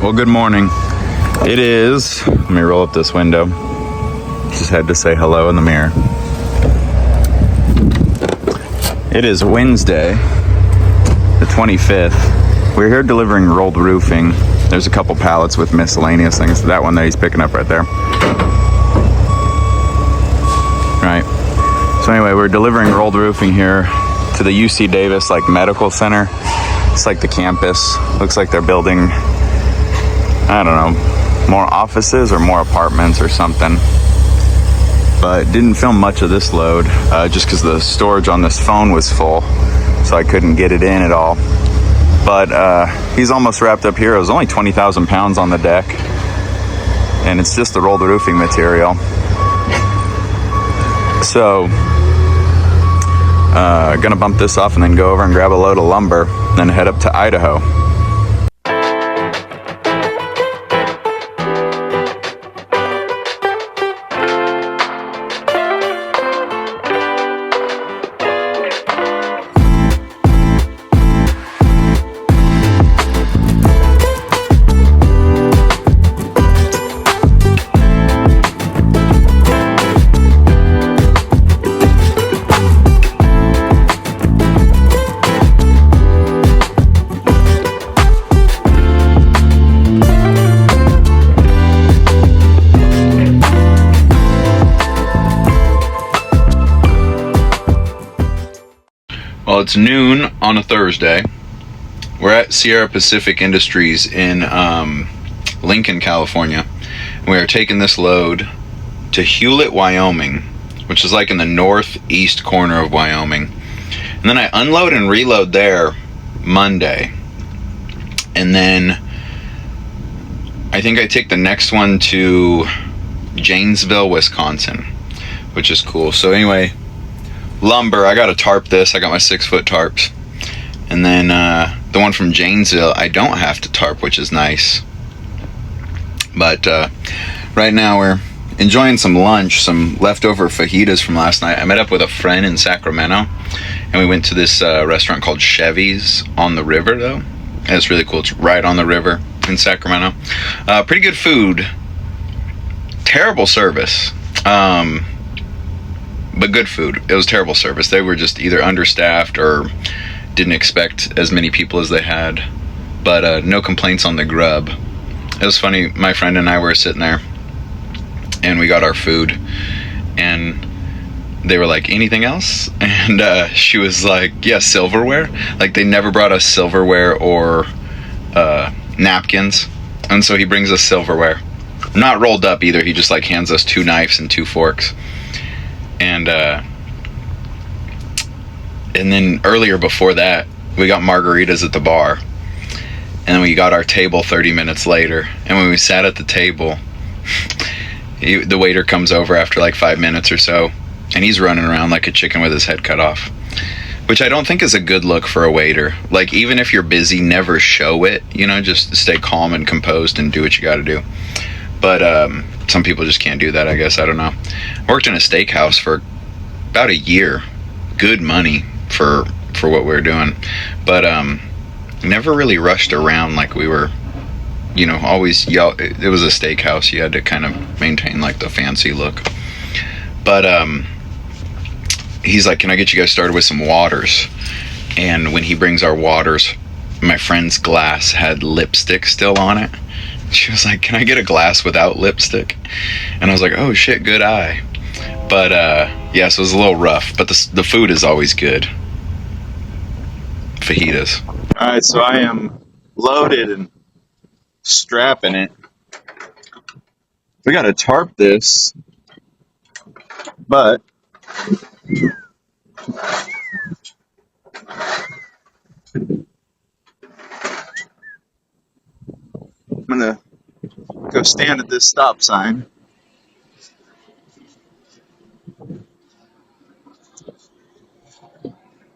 Well, good morning. It is, let me roll up this window. Just had to say hello in the mirror. It is Wednesday, the 25th. We're here delivering rolled roofing. There's a couple pallets with miscellaneous things. That one that he's picking up right there. Right. So anyway, we're delivering rolled roofing here to the UC Davis medical center. It's like the campus. Looks like they're building, I don't know, more offices or more apartments or something. But didn't film much of this load just because the storage on this phone was full, so I couldn't get it in at all. But he's almost wrapped up here. It was only 20,000 pounds on the deck, and it's just the rolled roofing material. So gonna bump this off and then go over and grab a load of lumber, then head up to Idaho. Well, it's noon on a Thursday. We're at Sierra Pacific Industries in Lincoln, California. And we are taking this load to Hewlett, Wyoming, which is in the northeast corner of Wyoming. And then I unload and reload there Monday. And then I think I take the next one to Janesville, Wisconsin, which is cool. So anyway, lumber, I gotta tarp this. I got my 6-foot tarps. And then the one from Janesville, I don't have to tarp, which is nice. But right now we're enjoying some lunch, some leftover fajitas from last night. I met up with a friend in Sacramento, and we went to this restaurant called Chevy's on the river, though. And it's really cool. It's right on the river in Sacramento. Pretty good food. Terrible service. But good food. It was terrible service. They were just either understaffed or didn't expect as many people as they had. But no complaints on the grub. It was funny. My friend and I were sitting there, and we got our food, and they were like, anything else? And she was like, yeah, silverware. They never brought us silverware or napkins. And so he brings us silverware. Not rolled up either. He just hands us 2 knives and 2 forks. And then earlier before that, we got margaritas at the bar. And then we got our table 30 minutes later. And when we sat at the table, the waiter comes over after 5 minutes or so. And he's running around like a chicken with his head cut off. Which I don't think is a good look for a waiter. Even if you're busy, never show it. Just stay calm and composed and do what you got to do. But some people just can't do that, I guess. I don't know. I worked in a steakhouse for about a year. Good money for what we were doing. But never really rushed around like we were, always yell. It was a steakhouse. You had to kind of maintain the fancy look. But he's like, can I get you guys started with some waters? And when he brings our waters, my friend's glass had lipstick still on it. She was like, can I get a glass without lipstick? And I was like, oh shit, good eye. But yeah, so it was a little rough, but the food is always good. Fajitas. Alright, so I am loaded and strapping it. We gotta tarp this, but I'm gonna go stand at this stop sign.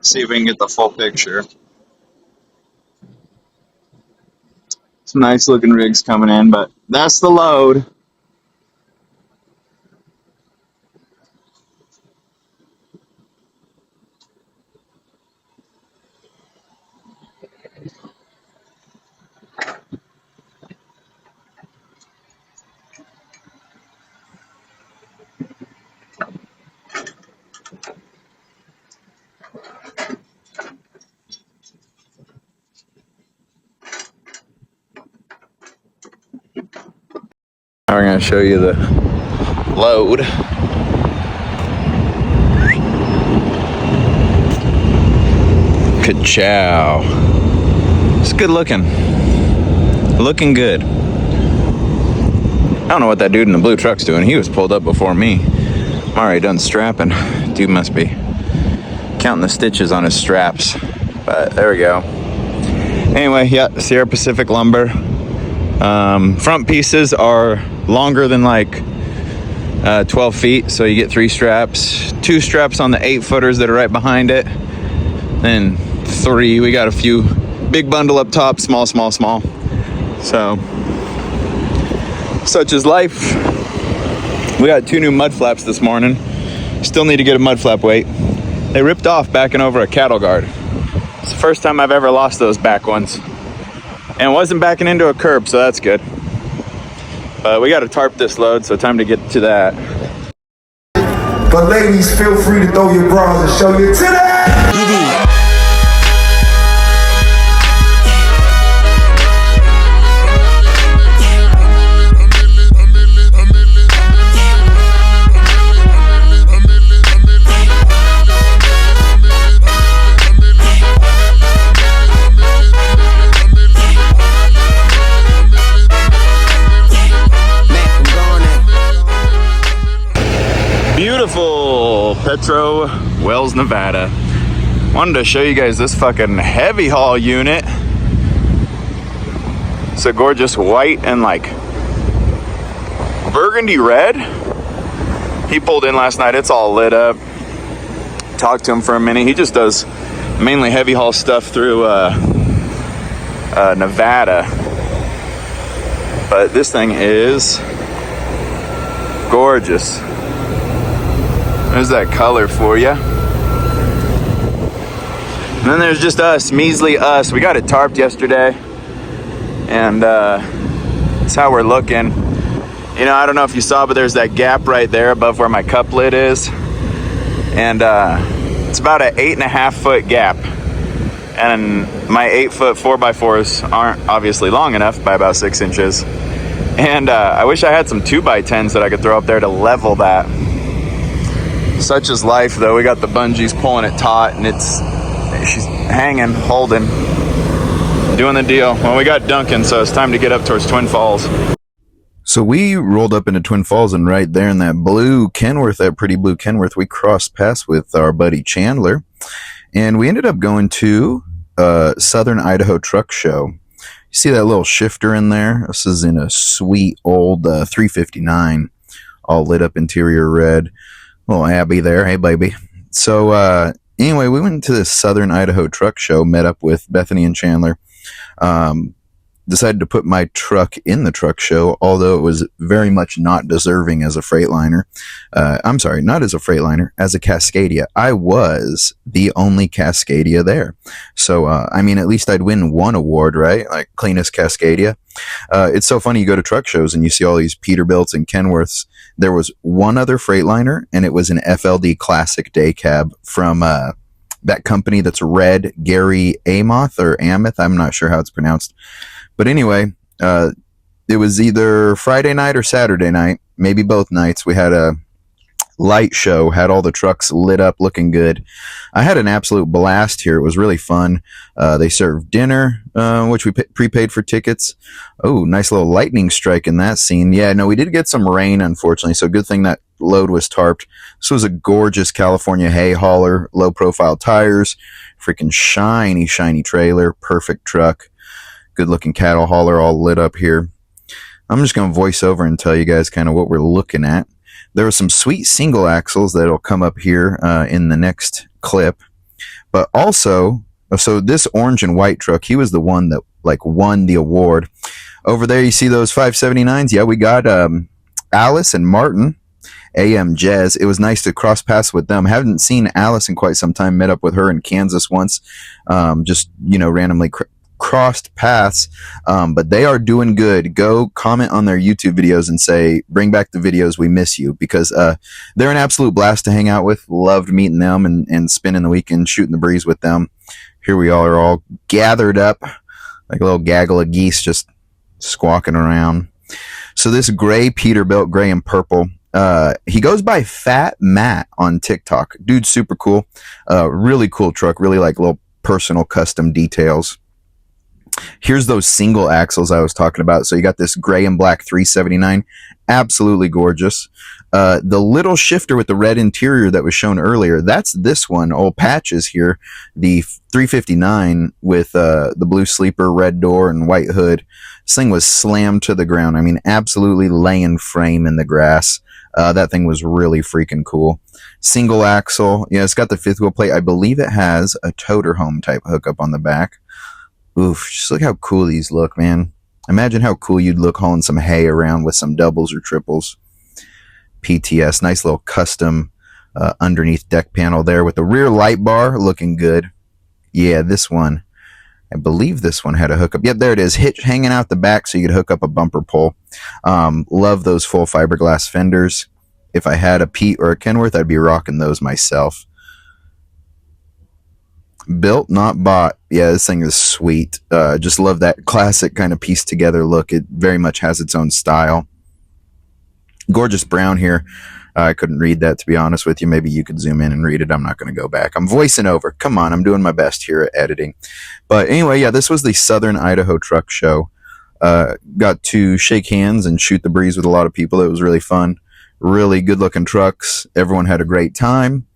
See if we can get the full picture. Some nice looking rigs coming in, but that's the load. we're going to show you the load. Ka-chow. It's good looking. Looking good. I don't know what that dude in the blue truck's doing. He was pulled up before me. I'm already done strapping. Dude must be counting the stitches on his straps. But there we go. Anyway, yeah, Sierra Pacific lumber. Front pieces are longer than like 12 feet, so you get 3 straps. 2 straps on the 8-footers that are right behind it. Then 3. We got a few big bundle up top, small. So, such is life. We got 2 new mud flaps this morning. Still need to get a mud flap weight. They ripped off backing over a cattle guard. It's the first time I've ever lost those back ones. And wasn't backing into a curb, so that's good. But we got to tarp this load, so time to get to that. But ladies, feel free to throw your bras and show your titties. Beautiful Petro Wells, Nevada. Wanted to show you guys this fucking heavy haul unit. It's a gorgeous white and like burgundy red. He pulled in last night. It's all lit up. Talked to him for a minute. He just does mainly heavy haul stuff through Nevada. But this thing is gorgeous. There's that color for you. And then there's just us, measly us. We got it tarped yesterday. And that's how we're looking. You know, I don't know if you saw, but there's that gap right there above where my cup lid is. And it's about an 8.5-foot gap. And my 8-foot 4x4s aren't obviously long enough by about 6 inches. And I wish I had some 2x10s that I could throw up there to level that. Such is life, though. We got the bungees pulling it taut, and she's hanging, holding, doing the deal. Well, we got Duncan, so it's time to get up towards Twin Falls. So we rolled up into Twin Falls, and right there in that blue Kenworth, that pretty blue Kenworth, we crossed paths with our buddy Chandler, and we ended up going to Southern Idaho Truck Show. You see that little shifter in there? This is in a sweet old 359, all lit up interior red. Little Abby there. Hey, baby. So, anyway, we went to the Southern Idaho Truck Show, met up with Bethany and Chandler. Decided to put my truck in the truck show, although it was very much not deserving as a Freightliner. I'm sorry, not as a Freightliner, as a Cascadia. I was the only Cascadia there. So, I mean, at least I'd win one award, right? Like cleanest Cascadia. It's so funny, you go to truck shows and you see all these Peterbilts and Kenworths. There was one other Freightliner, and it was an FLD Classic day cab from that company that's red, Gary Amoth or Ameth. I'm not sure how it's pronounced. But anyway, it was either Friday night or Saturday night, maybe both nights. We had a light show, had all the trucks lit up, looking good. I had an absolute blast here. It was really fun. They served dinner, which we prepaid for tickets. Oh, nice little lightning strike in that scene. Yeah, no, we did get some rain, unfortunately, so good thing that load was tarped. This was a gorgeous California hay hauler, low profile tires, freaking shiny trailer, perfect truck. Good looking cattle hauler, all lit up here. I'm just going to voice over and tell you guys kind of what we're looking at. There are some sweet single axles that'll come up here in the next clip. But also, so this orange and white truck, he was the one that like won the award. Over there, you see those 579s? Yeah, we got Alice and Martin, AM Jazz. It was nice to cross paths with them. Haven't seen Alice in quite some time. Met up with her in Kansas once. Just, you know, randomly crossed paths, but they are doing good. Go comment on their YouTube videos and say, bring back the videos, we miss you, because they're an absolute blast to hang out with. Loved meeting them and spending the weekend shooting the breeze with them. Here we are all gathered up like a little gaggle of geese just squawking around. So this gray Peterbilt, gray and purple. He goes by Fat Matt on TikTok. Dude's super cool. Really cool truck. Really like little personal custom details. Here's those single axles I was talking about. So you got this gray and black 379. Absolutely gorgeous. The little shifter with the red interior that was shown earlier, that's this one. Old Patches here. The 359 with the blue sleeper, red door, and white hood. This thing was slammed to the ground. I mean, absolutely laying frame in the grass. That thing was really freaking cool. Single axle. Yeah, it's got the fifth wheel plate. I believe it has a toter home type hookup on the back. Oof, just look how cool these look, man. Imagine how cool you'd look hauling some hay around with some doubles or triples. PTS, nice little custom underneath deck panel there with the rear light bar looking good. Yeah, this one. I believe this one had a hookup. Yep, there it is. Hitch hanging out the back so you could hook up a bumper pole. Love those full fiberglass fenders. If I had a Pete or a Kenworth, I'd be rocking those myself. Built, not bought. Yeah, this thing is sweet. Just love that classic kind of pieced together look. It very much has its own style. Gorgeous brown here. I couldn't read that, to be honest with you. Maybe you could zoom in and read it. I'm not going to go back. I'm voicing over. Come on, I'm doing my best here at editing. But anyway, yeah, this was the Southern Idaho Truck Show. Got to shake hands and shoot the breeze with a lot of people. It was really fun. Really good-looking trucks. Everyone had a great time.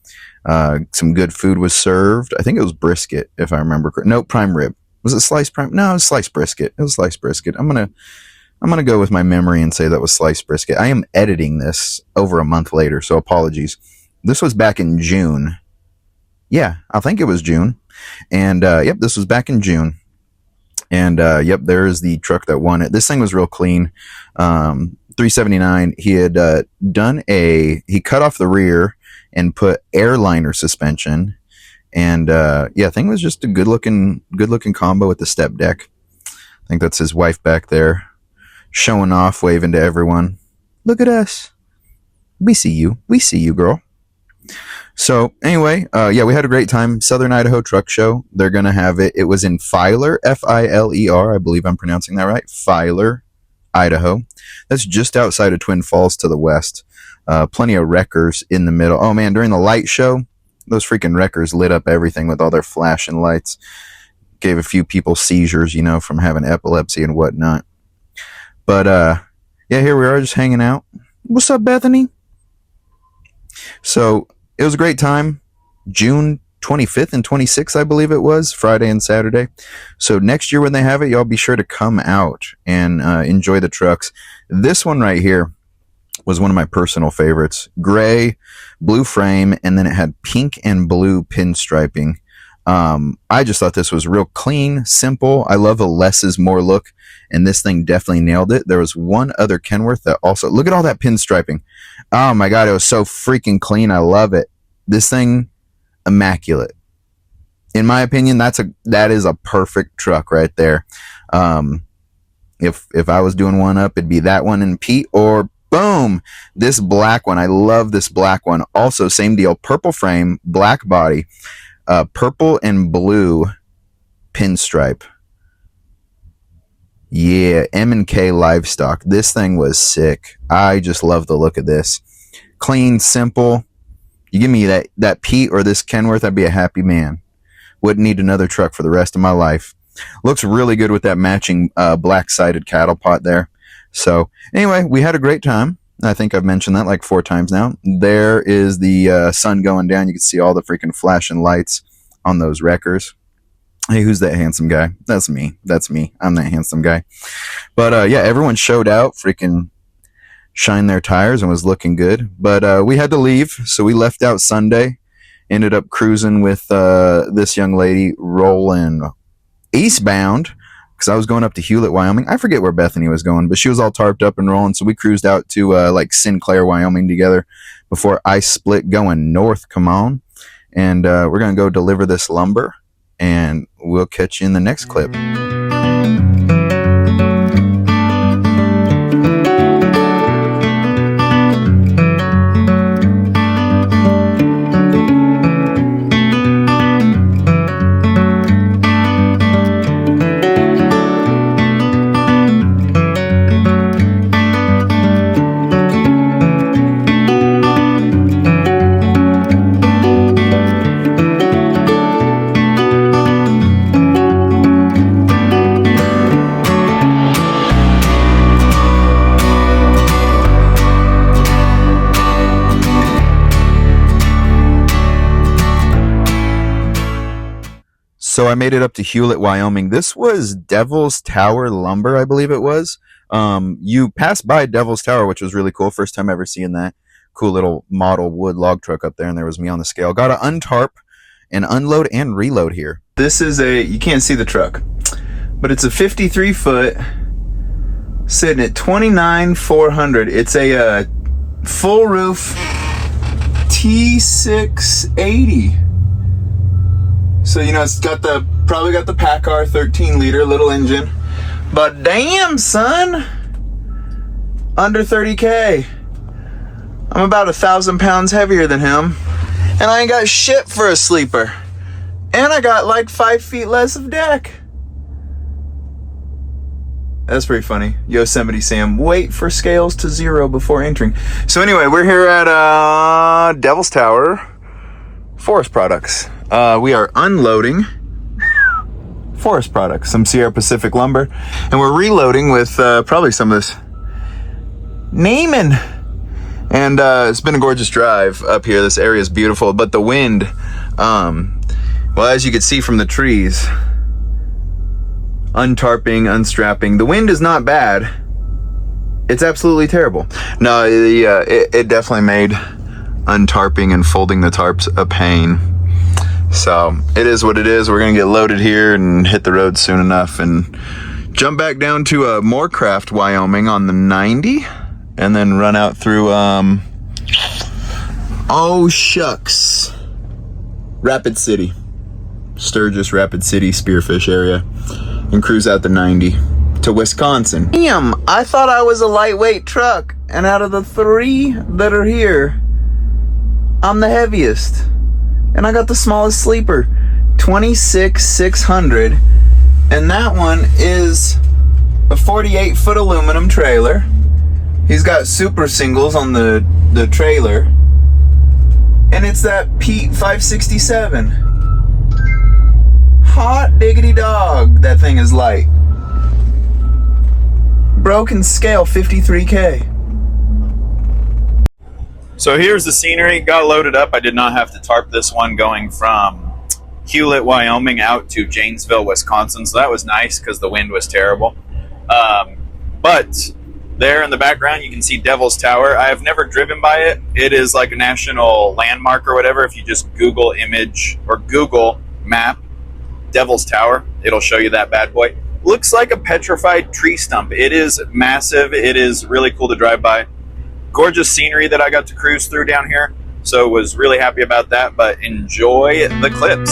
Some good food was served. I think it was brisket, if I remember correctly. No, prime rib. Was it sliced prime? No, it was sliced brisket. It was sliced brisket. I'm gonna go with my memory and say that was sliced brisket. I am editing this over a month later, so apologies. This was back in June. Yeah, I think it was June. And yep, this was back in June. And yep, there's the truck that won it. This thing was real clean. 379. He had he cut off the rear and put airliner suspension, and yeah, thing was just a good looking combo with the step deck. I think that's his wife back there, showing off, waving to everyone. Look at us. We see you, girl. So anyway, yeah, we had a great time. Southern Idaho Truck Show. They're gonna have it. It was in Filer, Filer. I believe I'm pronouncing that right. Filer, Idaho. That's just outside of Twin Falls to the west. Plenty of wreckers in the middle. Oh man, during the light show, those freaking wreckers lit up everything with all their flashing lights. Gave a few people seizures, you know, from having epilepsy and whatnot. But yeah, here we are just hanging out. What's up, Bethany? So it was a great time. June 25th and 26th, I believe it was, Friday and Saturday. So next year when they have it, y'all be sure to come out and enjoy the trucks. This one right here was one of my personal favorites. Gray, blue frame, and then it had pink and blue pinstriping. I just thought this was real clean, simple. I love a less is more look, and this thing definitely nailed it. There was one other Kenworth that also, look at all that pinstriping. Oh my God, it was so freaking clean. I love it. This thing, immaculate. In my opinion, that is a perfect truck right there. If I was doing one up, it'd be that one in Pete, or boom, this black one. I love this black one. Also, same deal, purple frame, black body, purple and blue pinstripe. Yeah, M&K Livestock. This thing was sick. I just love the look of this. Clean, simple. You give me that Pete or this Kenworth, I'd be a happy man. Wouldn't need another truck for the rest of my life. Looks really good with that matching black-sided cattle pot there. So anyway, we had a great time. I think I've mentioned that like 4 times now. There is the sun going down. You can see all the freaking flashing lights on those wreckers. Hey, who's that handsome guy? That's me. I'm that handsome guy. But yeah, everyone showed out, freaking shined their tires and was looking good. But we had to leave, so we left out Sunday. Ended up cruising with this young lady rolling eastbound, because I was going up to Hewlett, Wyoming. I forget where Bethany was going, but she was all tarped up and rolling, so we cruised out to like Sinclair, Wyoming together before I split going north. Come on. And we're going to go deliver this lumber, and we'll catch you in the next clip. So I made it up to Hewlett, Wyoming. This was Devil's Tower Lumber, I believe it was. You passed by Devil's Tower, which was really cool. First time ever seeing that cool little model wood log truck up there, and there was me on the scale. Got to untarp and unload and reload here. This is you can't see the truck, but it's a 53 foot sitting at 29,400. It's a full roof T680. So, you know, it's got probably got the PACCAR 13 liter little engine. But damn, son, under 30K. I'm about 1,000 pounds heavier than him. And I ain't got shit for a sleeper. And I got like 5 feet less of deck. That's pretty funny. Yosemite Sam, wait for scales to 0 before entering. So anyway, we're here at Devil's Tower Forest Products. We are unloading forest products, some Sierra Pacific lumber, and we're reloading with probably some of this Neiman. And it's been a gorgeous drive up here. This area is beautiful, but the wind, well, as you can see from the trees, untarping, unstrapping, the wind is not bad. It's absolutely terrible. No, it definitely made untarping and folding the tarps a pain. So it is what it is. We're gonna get loaded here and hit the road soon enough and jump back down to Moorcraft, Wyoming on the 90, and then run out through oh shucks, Rapid City, Sturgis, Rapid City, Spearfish area, and cruise out the 90 to Wisconsin. Damn, I thought I was a lightweight truck, and out of the 3 that are here, I'm the heaviest. And I got the smallest sleeper, 26,600. And that one is a 48 foot aluminum trailer. He's got super singles on the trailer. And it's that Pete 567. Hot diggity dog, that thing is light. Broken scale, 53K. So here's the scenery. Got loaded up. I did not have to tarp this one going from Hewlett, Wyoming out to Janesville, Wisconsin. So that was nice because the wind was terrible. But there in the background, you can see Devil's Tower. I have never driven by it. It is like a national landmark or whatever. If you just Google image or Google map Devil's Tower, it'll show you that bad boy. Looks like a petrified tree stump. It is massive. It is really cool to drive by. Gorgeous scenery that I got to cruise through down here, so was really happy about that. But enjoy the clips.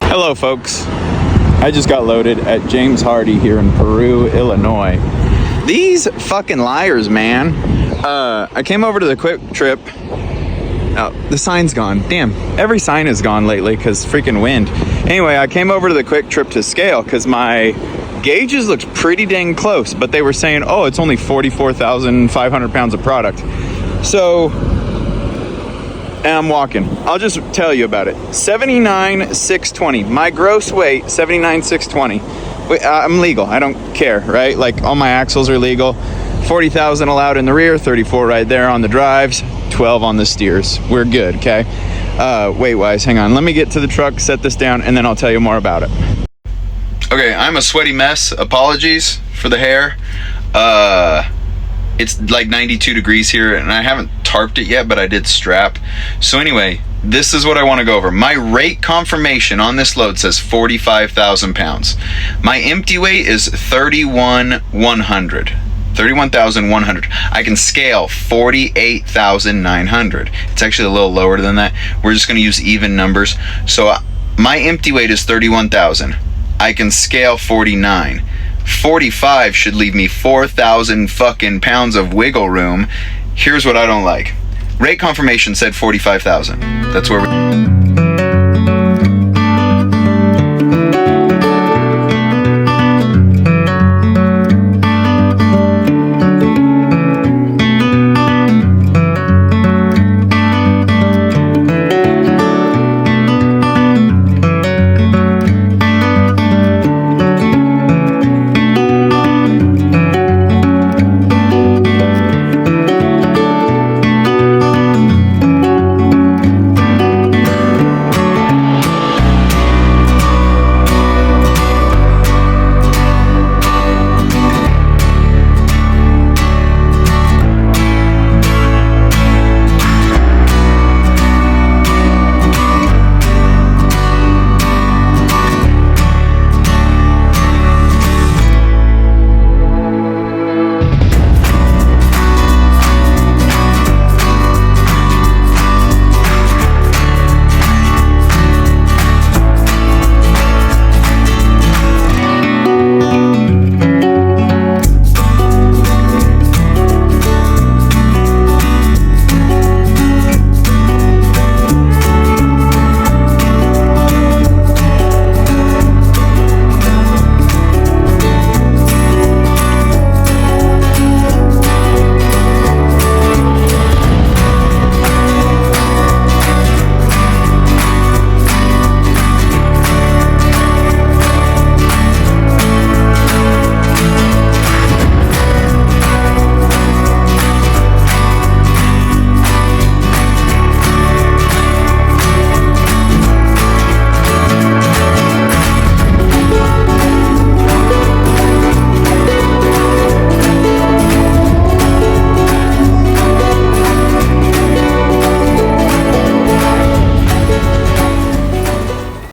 Hello folks, I just got loaded at James Hardy here in Peru, Illinois. These fucking liars, man. I came over to the Quick Trip. Oh, the sign's gone. Damn, every sign is gone lately because freaking wind. Anyway, I came over to the Quick Trip to scale because my gauges looked pretty dang close, but they were saying, oh, it's only 44,500 pounds of product. So, and I'm walking. I'll just tell you about it. 79,620. My gross weight, 79,620. I'm legal. I don't care, right? Like all my axles are legal. 40,000 allowed in the rear, 34 right there on the drives, 12 on the steers. We're good, okay? Weight-wise, hang on. Let me get to the truck, set this down, and then I'll tell you more about it. Okay, I'm a sweaty mess. Apologies for the hair. It's like 92 degrees here, and I haven't tarped it yet, but I did strap. So anyway, this is what I want to go over. My rate confirmation on this load says 45,000 pounds. My empty weight is 31,100. 31,100. I can scale 48,900. It's actually a little lower than that. We're just going to use even numbers. So my empty weight is 31,000. I can scale 49. 45 should leave me 4,000 fucking pounds of wiggle room. Here's what I don't like. Rate confirmation said 45,000. That's where we